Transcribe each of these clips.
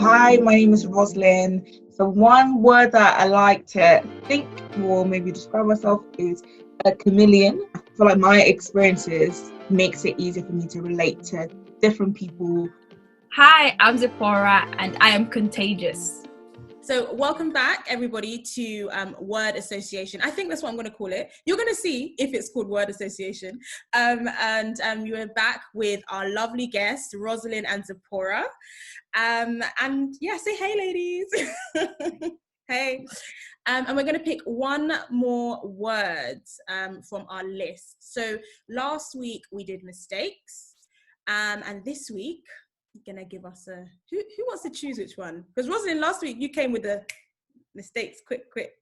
Hi, my name is Roselyn. So one word that I like to think or maybe describe myself is a chameleon. I feel like my experiences makes it easier for me to relate to different people. Hi, I'm Zipporah and I am contagious. So welcome back, everybody, to word association. I think that's what I'm going to call it. You're going to see if it's called word association. You are back with our lovely guests, Roselyn and Zipporah. And yeah, say hey, ladies. Hey. And we're going to pick one more word from our list. So last week we did mistakes. And this week, gonna give us a who wants to choose which one? Because Roselyn, last week you came with the mistakes. Quick.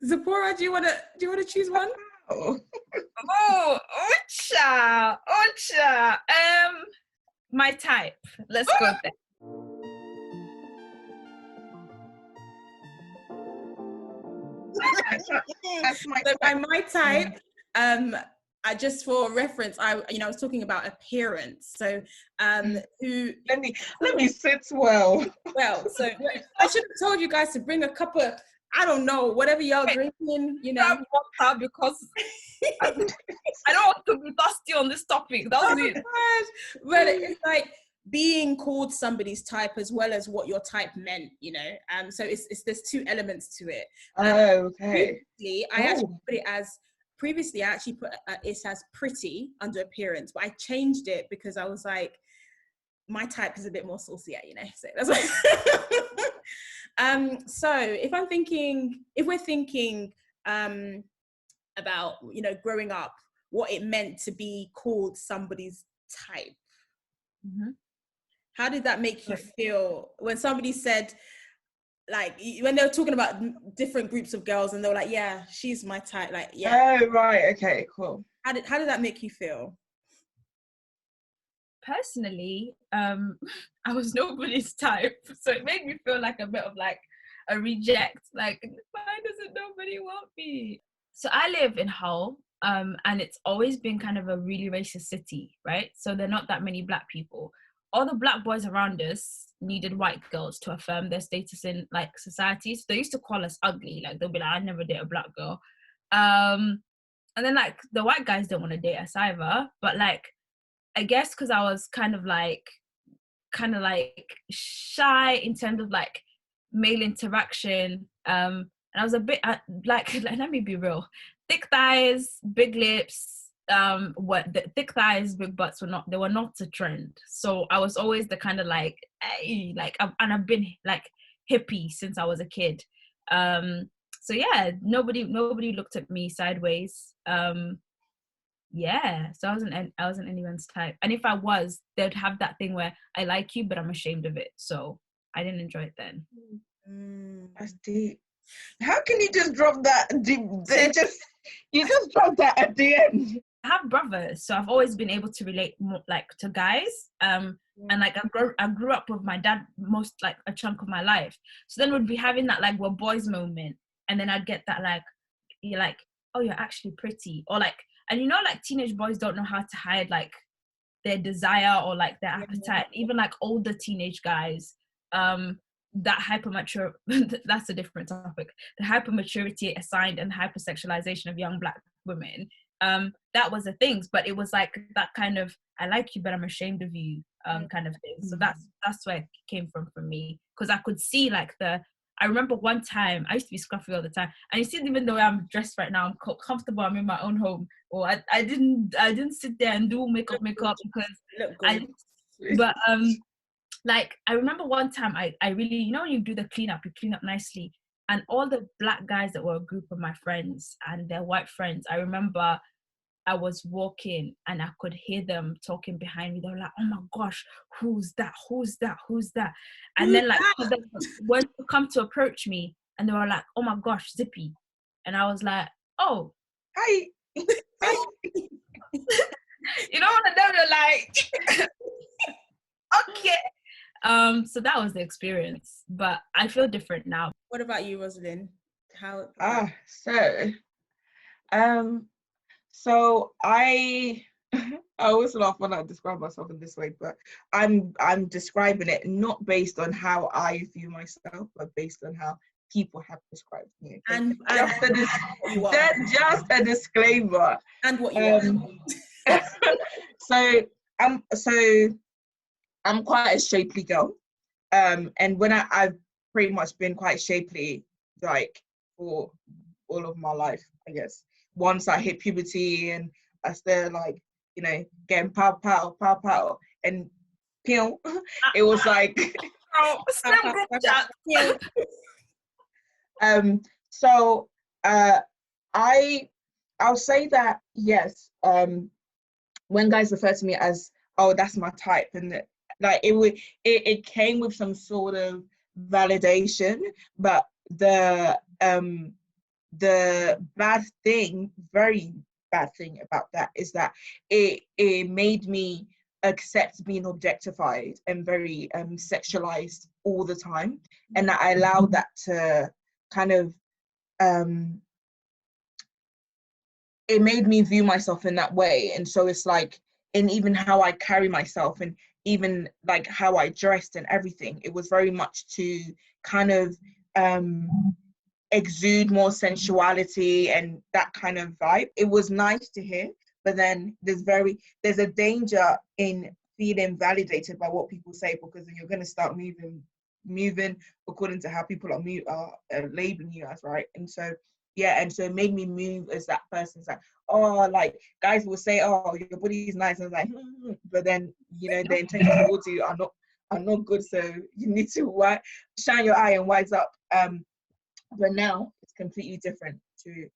Zipporah, do you wanna choose one? Ocha. My type. Let's go there. So by my type, I just for reference, I was talking about appearance. So who Let me sit well. So I should have told you guys to bring a cup of, I don't know, whatever y'all drinking, Water because I don't want to be dusty on this topic. That's it. But it's like being called somebody's type as well as what your type meant, so it's there's two elements to it. Okay. Previously I actually put it as pretty under appearance, but I changed it because I was like, my type is a bit more saucy, so that's why. So if we're thinking about growing up, what it meant to be called somebody's type. Mm-hmm. How did that make you feel when somebody said, like, when they were talking about different groups of girls and they were like, yeah, she's my type, like, yeah. Oh, right. Okay, cool. How did that make you feel? Personally, I was nobody's type, so it made me feel like a bit of like a reject. Like, why doesn't nobody want me? So I live in Hull, and it's always been kind of a really racist city, right? So there are not that many black people. All the black boys around us needed white girls to affirm their status in like society. So they used to call us ugly. Like they'll be like, I never date a black girl. And then like the white guys don't want to date us either. But like, I guess because I was kind of like shy in terms of like male interaction. And I was a bit like let me be real. Thick thighs, big lips, thick thighs, big butts were not a trend. So I was always the kind of like, hey, like, and I've been like hippie since I was a kid. So yeah, nobody looked at me sideways. Yeah, so I wasn't anyone's type, and if I was, they'd have that thing where I like you, but I'm ashamed of it. So I didn't enjoy it then. That's deep. How can you just drop that deep? You just dropped that at the end. I have brothers, so I've always been able to relate more like to guys. And like I grew up with my dad most like a chunk of my life. So then we'd be having that like we're boys moment, and then I'd get that like, you're like, oh, you're actually pretty, or like. And like teenage boys don't know how to hide like their desire or like their appetite. Even like older teenage guys, that hypermature, that's a different topic. The hypermaturity assigned and hypersexualization of young black women, that was a thing. But it was like that kind of, I like you, but I'm ashamed of you, kind of thing. So that's where it came from for me, because I could see like I remember one time, I used to be scruffy all the time, and you see, even the way I'm dressed right now, I'm comfortable, I'm in my own home. Or I didn't sit there and do makeup because like I remember one time I really, when you do the cleanup, you clean up nicely, and all the black guys that were a group of my friends and their white friends, I remember I was walking and I could hear them talking behind me. They were like, oh my gosh, who's that? And then like when they come to approach me and they were like, oh my gosh, Zippy. And I was like, oh. Hi. One of them, they're like, okay. So that was the experience, but I feel different now. What about you, Roselyn? So I I always laugh when I describe myself in this way, but I'm describing it not based on how I view myself, but based on how people have described me. Okay? And Just a disclaimer. And what you are. So I'm quite a shapely girl. And when I've pretty much been quite shapely like for all of my life, I guess. Once I hit puberty and I started like, you know, getting pow pow pow pow and pew, it was like so I'll say that yes, when guys refer to me as, oh, that's my type, and like it came with some sort of validation, but the very bad thing about that is that it made me accept being objectified and very sexualized all the time, and that I allowed that to kind of it made me view myself in that way. And so it's like, and even how I carry myself and even like how I dressed and everything, it was very much to kind of exude more sensuality and that kind of vibe. It was nice to hear, but then there's a danger in feeling validated by what people say, because then you're going to start moving according to how people are labeling you as, right? And so yeah, and so it made me move as that person. It's like, oh, like guys will say, oh, your body is nice. I was like, but then, you know, the intentions towards you are not good. So you need to shine your eye and wise up. But now it's completely different to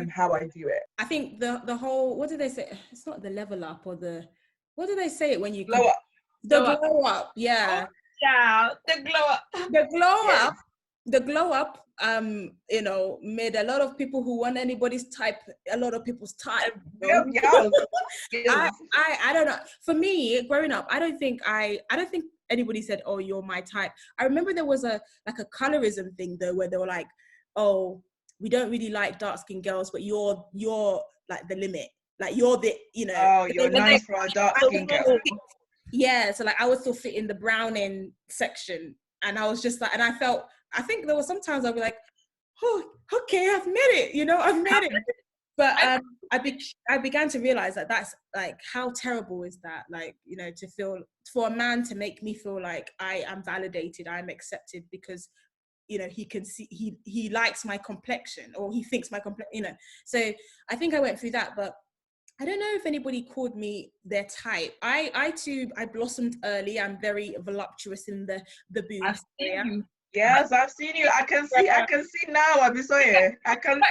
how I view it. I think the whole, what do they say? It's not the level up or what do they say it when you glow up? The glow up, yeah. Oh, yeah, the glow up. The glow Yes. up. The glow up, you know, made a lot of people who want anybody's type, a lot of people's type. You know? Yes. I don't know. For me, growing up, I don't think anybody said, "Oh, you're my type." I remember there was a colorism thing though, where they were like, "Oh, we don't really like dark-skinned girls, but you're like the limit. Like you're the, you know." Oh, you're nice for a dark-skinned girl. Yeah, so like I would still fit in the browning section, and I was just like, and I think there were sometimes I'd be like, oh, okay, I've made it, you know, I've made it. But I began to realize that that's like, how terrible is that? Like, you know, to feel, for a man to make me feel like I am validated, I'm accepted because, you know, he can see, he likes my complexion, or he thinks my complexion, you know. So I think I went through that, but I don't know if anybody called me their type. I too blossomed early. I'm very voluptuous in the boobs area. Yes, I've seen you. I can see now, Abisoye. You can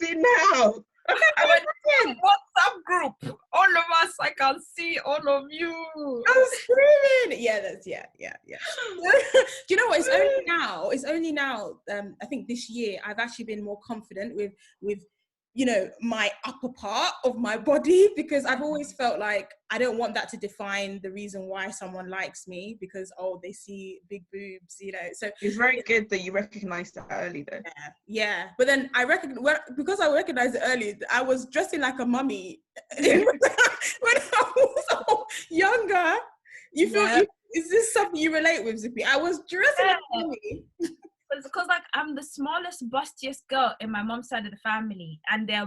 see now. I went to WhatsApp group. All of us, I can see all of you. I'm screaming. Yeah, yeah. Do you know what? It's only now. I think this year I've actually been more confident with you know, my upper part of my body, because I've always felt like I don't want that to define the reason why someone likes me, because, oh, they see big boobs, you know. So it's very good that you recognized that early though. Yeah. But then because I recognized it early, I was dressing like a mummy when I was younger. You feel, is this something you relate with, Zippy? I was dressing like a mummy. It's because like I'm the smallest, bustiest girl in my mom's side of the family, and they're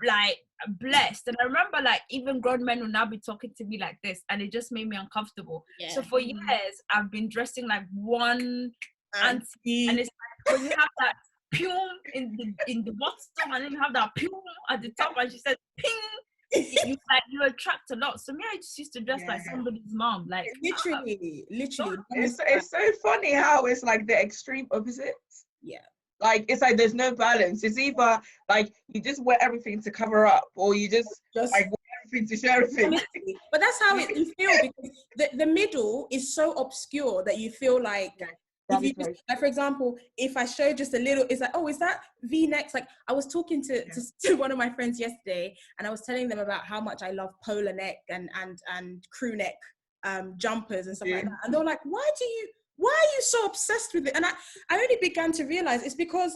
like blessed. And I remember like even grown men will now be talking to me like this, and it just made me uncomfortable. Yeah. So for years I've been dressing like one auntie, and it's like when you have that pum in the bottom, and then you have that pum at the top, and she said ping. You attract a lot. So me, I just used to dress like somebody's mom, like literally. It's so funny how it's like the extreme opposites. Yeah, like it's like there's no balance. It's either like you just wear everything to cover up, or you just like wear everything to show everything. But that's how you feel, because the middle is so obscure that you feel like. If you just, like, for example, if I show just a little, it's like, oh, is that V-necks? Like I was talking to one of my friends yesterday, and I was telling them about how much I love polar neck and crew neck jumpers and stuff like that. And they were like, why why are you so obsessed with it? And I only began to realize it's because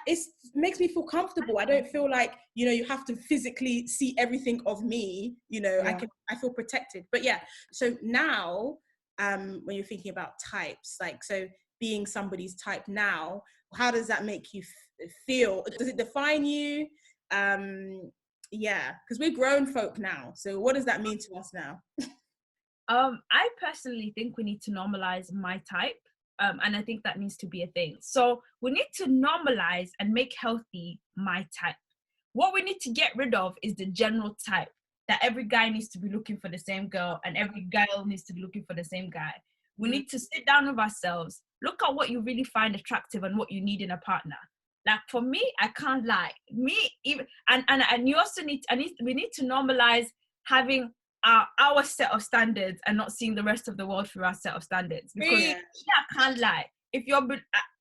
it makes me feel comfortable. I don't feel like, you know, you have to physically see everything of me, you know. I feel protected. But yeah, so now when you're thinking about types, like, so being somebody's type now, how does that make you feel? Does it define you? Yeah, because we're grown folk now, so what does that mean to us now? I personally think we need to normalize my type. And I think that needs to be a thing. So we need to normalize and make healthy my type. What we need to get rid of is the general type that every guy needs to be looking for the same girl and every girl needs to be looking for the same guy. We need to sit down with ourselves, look at what you really find attractive and what you need in a partner. Like for me, I can't lie. Me, even and you also we need to normalize having our set of standards and not seeing the rest of the world through our set of standards. Because I can't lie. If you're,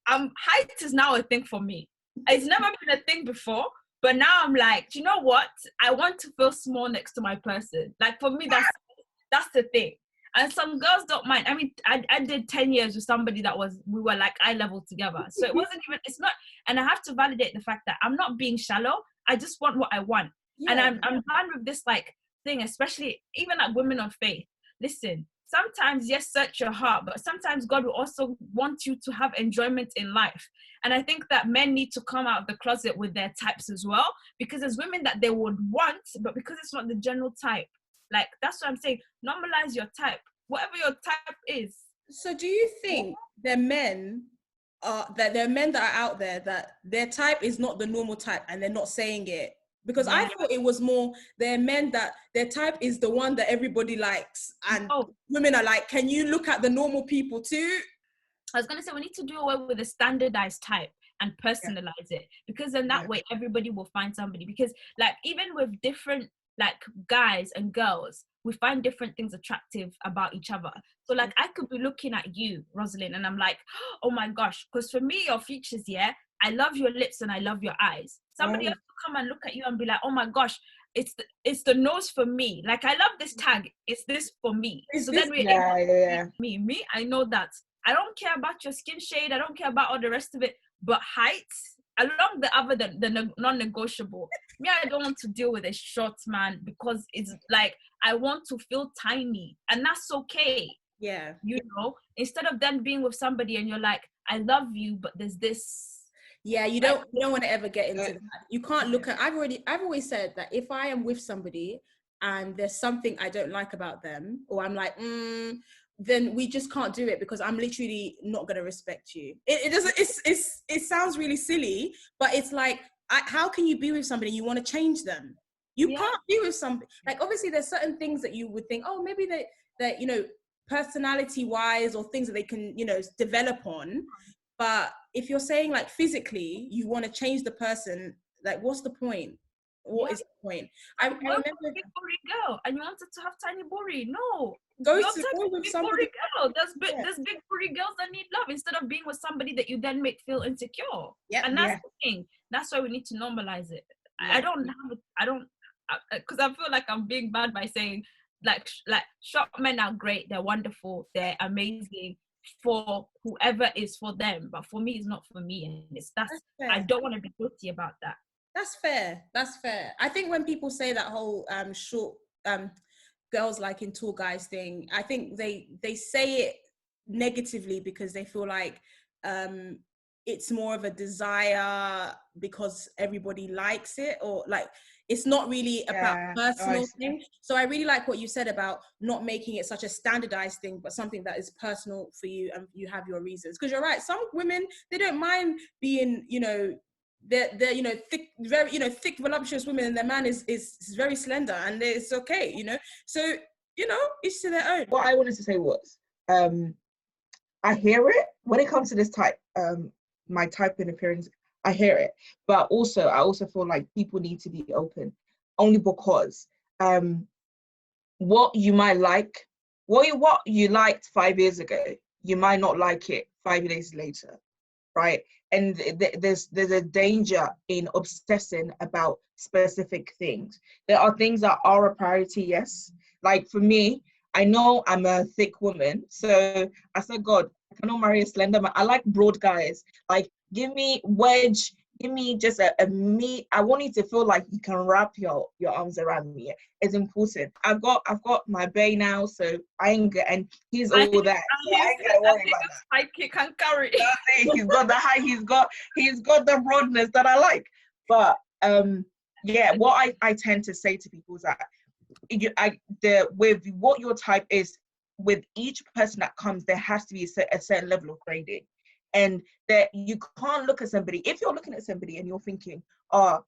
height is now a thing for me. It's never been a thing before, but now I'm like, do you know what? I want to feel small next to my person. Like for me, that's the thing. And some girls don't mind. I mean, I did 10 years with somebody we were like eye level together. So it's not, and I have to validate the fact that I'm not being shallow. I just want what I want. Yeah. And I'm done with this like thing, especially even like women of faith. Listen, sometimes, yes, search your heart, but sometimes God will also want you to have enjoyment in life. And I think that men need to come out of the closet with their types as well, because there's women that they would want, but because it's not the general type. Like, that's what I'm saying. Normalize your type, whatever your type is. So do you think there are men that are out there that their type is not the normal type and they're not saying it? Because I thought it was more, there are men that their type is the one that everybody likes, and women are like, can you look at the normal people too? I was going to say, we need to do away with the standardized type and personalize it, because then that way everybody will find somebody. Because like, even with different like guys and girls, we find different things attractive about each other. So like, I could be looking at you, Roselyn, and I'm like, oh my gosh, because for me, your features, I love your lips and I love your eyes. Somebody else will come and look at you and be like, oh my gosh, it's the nose for me. Like, I love this tag. It's this for me. So then me, I know that. I don't care about your skin shade. I don't care about all the rest of it. But height, along the non-negotiable. Me, I don't want to deal with a short man, because it's like, I want to feel tiny, and that's okay. Yeah. You know, instead of then being with somebody and you're like, I love you, but there's this. Yeah, you don't want to ever get into that. You can't look at, I've always said that if I am with somebody and there's something I don't like about them, or I'm like, then we just can't do it, because I'm literally not going to respect you. It sounds really silly, but it's like, how can you be with somebody and you want to change them? You can't be with somebody. Like, obviously there's certain things that you would think, oh, maybe that, you know, personality wise, or things that they can, you know, develop on. But if you're saying like physically you want to change the person, like, what's the point? What is the point? I remember a big booty girl and you wanted to have tiny booty. No, go with somebody. Girl. There's big booty girls that need love, instead of being with somebody that you then make feel insecure. And that's the thing. That's why we need to normalize it. I don't because I feel like I'm being bad by saying like short men are great, they're wonderful, they're amazing for whoever is for them, but for me, it's not for me, and I don't want to be guilty about that. That's fair. I think when people say that whole short girls liking tall guys thing, I think they say it negatively because they feel like it's more of a desire because everybody likes it, or like, it's not really about personal thing. So I really like what you said about not making it such a standardized thing, but something that is personal for you and you have your reasons. Because you're right, some women, they don't mind being, you know, they're you know, thick, very, you know, thick, voluptuous women, and their man is very slender, and it's okay, you know. So, you know, each to their own. What I wanted to say was, I hear it when it comes to this type, my type in appearance. I hear it, but also I also feel like people need to be open, only because what you might like, what you liked 5 years ago, you might not like it 5 days later, right? And there's a danger in obsessing about specific things. There are things that are a priority, yes. Like for me, I know I'm a thick woman, so I said, God, I cannot marry a slender man. I like broad guys. Like, give me wedge, give me just a me. I want you to feel like you can wrap your arms around me. It's important. I've got my bae now, so I ain't get, and he's all that. So I ain't gonna worry about that. Like he can carry. He's got the height. He's got the broadness that I like. But yeah, what I tend to say to people is that with what your type is, with each person that comes, there has to be a certain level of grading, and that you can't look at somebody. If you're looking at somebody and you're thinking, oh,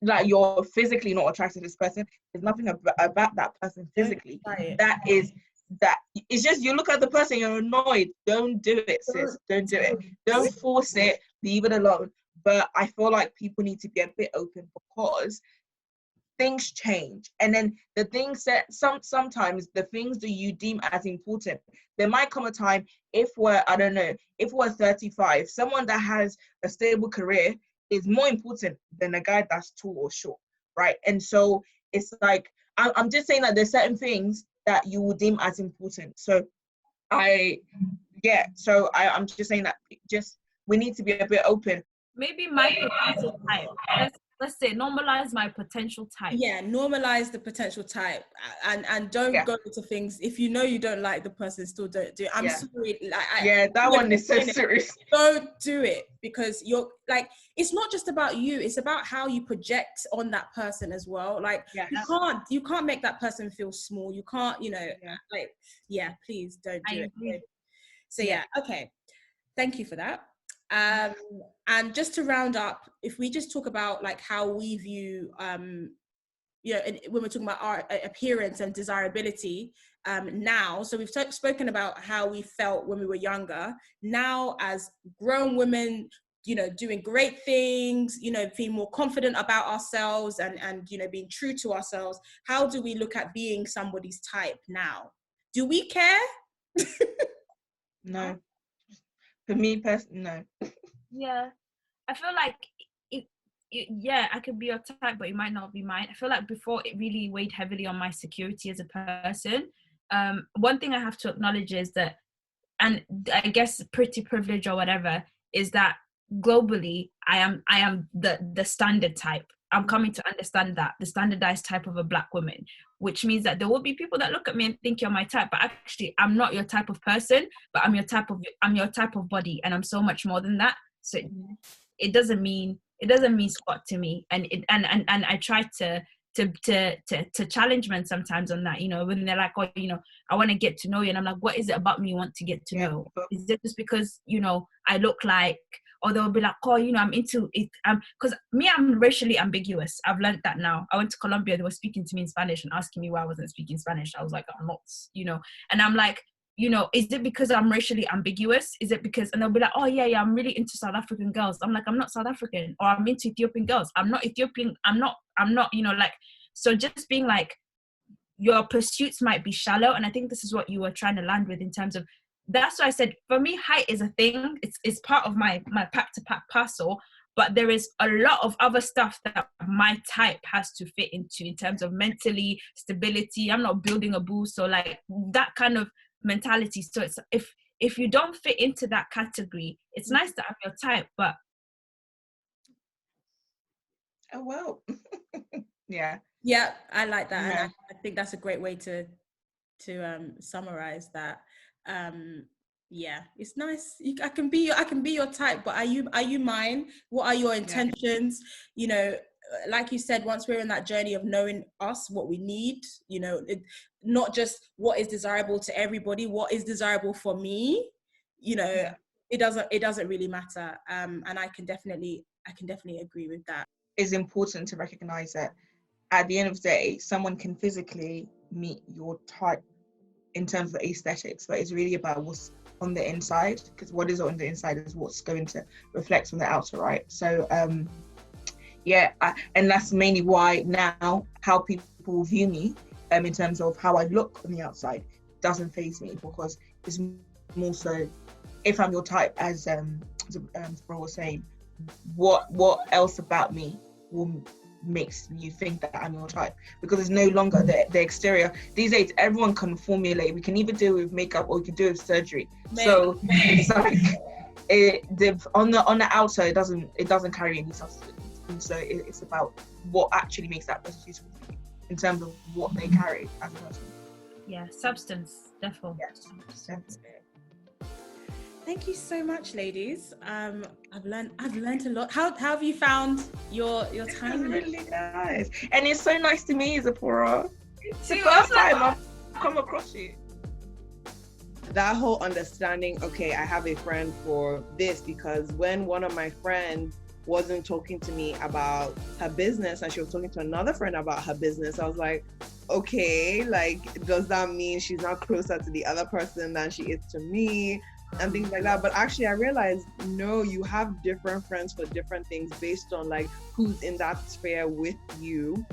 like you're physically not attracted to this person, there's nothing about that person physically. That it's just, you look at the person, you're annoyed. Don't do it, sis. Don't do it. Don't force it. Leave it alone. But I feel like people need to be a bit open, because things change. And then the things that sometimes the things that you deem as important, there might come a time, if we're 35, someone that has a stable career is more important than a guy that's tall or short, right? And so it's like, I'm just saying that there's certain things that you will deem as important. So I'm just saying that we need to be a bit open. Maybe my potential type. Let's say normalize my potential type. Yeah, normalize the potential type, and don't go into things if you know you don't like the person. Still don't do it. I'm sorry. That one is so serious. Don't do it, because you're like, it's not just about you. It's about how you project on that person as well. Like you can't make that person feel small. You can't, please don't do it. So okay. Thank you for that. And just to round up, if we just talk about like how we view when we're talking about our appearance and desirability now, so we've spoken about how we felt when we were younger. Now, as grown women, doing great things, being more confident about ourselves and being true to ourselves, how do we look at being somebody's type now? Do we care? No. For me personally, no. Yeah, I feel like I could be your type, but it might not be mine. I feel like before, it really weighed heavily on my security as a person. One thing I have to acknowledge is that, and I guess pretty privilege or whatever, is that globally I am the standard type. I'm coming to understand that, the standardized type of a Black woman, which means that there will be people that look at me and think you're my type, but actually I'm not your type of person, but I'm your type of body, and I'm so much more than that. So it doesn't mean squat to me, and I try to challenge men sometimes on that, when they're like, oh, I want to get to know you, and I'm like, what is it about me you want to get to know? Is it just because I look like, or they'll be like, oh, I'm into it, because I'm racially ambiguous. I've learned that now. I went to Colombia, they were speaking to me in Spanish and asking me why I wasn't speaking Spanish. I was like, I'm not, and I'm like, is it because I'm racially ambiguous? Is it because, and they'll be like, oh yeah, I'm really into South African girls. I'm like, I'm not South African. Or I'm into Ethiopian girls. I'm not Ethiopian. I'm not, like, so just being like, your pursuits might be shallow. And I think this is what you were trying to land with in terms of, that's why I said, for me, height is a thing. It's part of my pack to pack parcel, but there is a lot of other stuff that my type has to fit into in terms of mentally, stability. I'm not building a boo, so like that kind of mentality. So it's, if you don't fit into that category, it's nice to have your type, but yeah, I like that. And I think that's a great way to summarize that. It's nice. I can be your type, but are you mine? What are your intentions? Like you said, once we're in that journey of knowing us, what we need, not just what is desirable to everybody, what is desirable for me, it doesn't really matter. And I can definitely agree with that. It's important to recognize that at the end of the day, someone can physically meet your type in terms of aesthetics, but it's really about what's on the inside, because what is on the inside is what's going to reflect on the outer, right? So and that's mainly why now how people view me in terms of how I look on the outside doesn't faze me, because it's more so, if I'm your type, as Zipporah was saying, what else about me will makes you think that I'm your type, because it's no longer the exterior. These days, everyone can formulate. We can either do it with makeup or we can do it with surgery. So it's like on the outside, it doesn't carry any substance, and so it's about what actually makes that person useful for you in terms of what they carry as a person. Yeah, substance, definitely. Yeah. Thank you so much, ladies. I've learned a lot. How have you found your time? Really nice, and it's so nice to meet you, Zipporah. It's the See, first time I've come across you. That whole understanding, okay, I have a friend for this, because when one of my friends wasn't talking to me about her business and she was talking to another friend about her business, I was like, okay, like, does that mean she's not closer to the other person than she is to me? And things like that. But actually I realized, no, you have different friends for different things based on like who's in that sphere with you.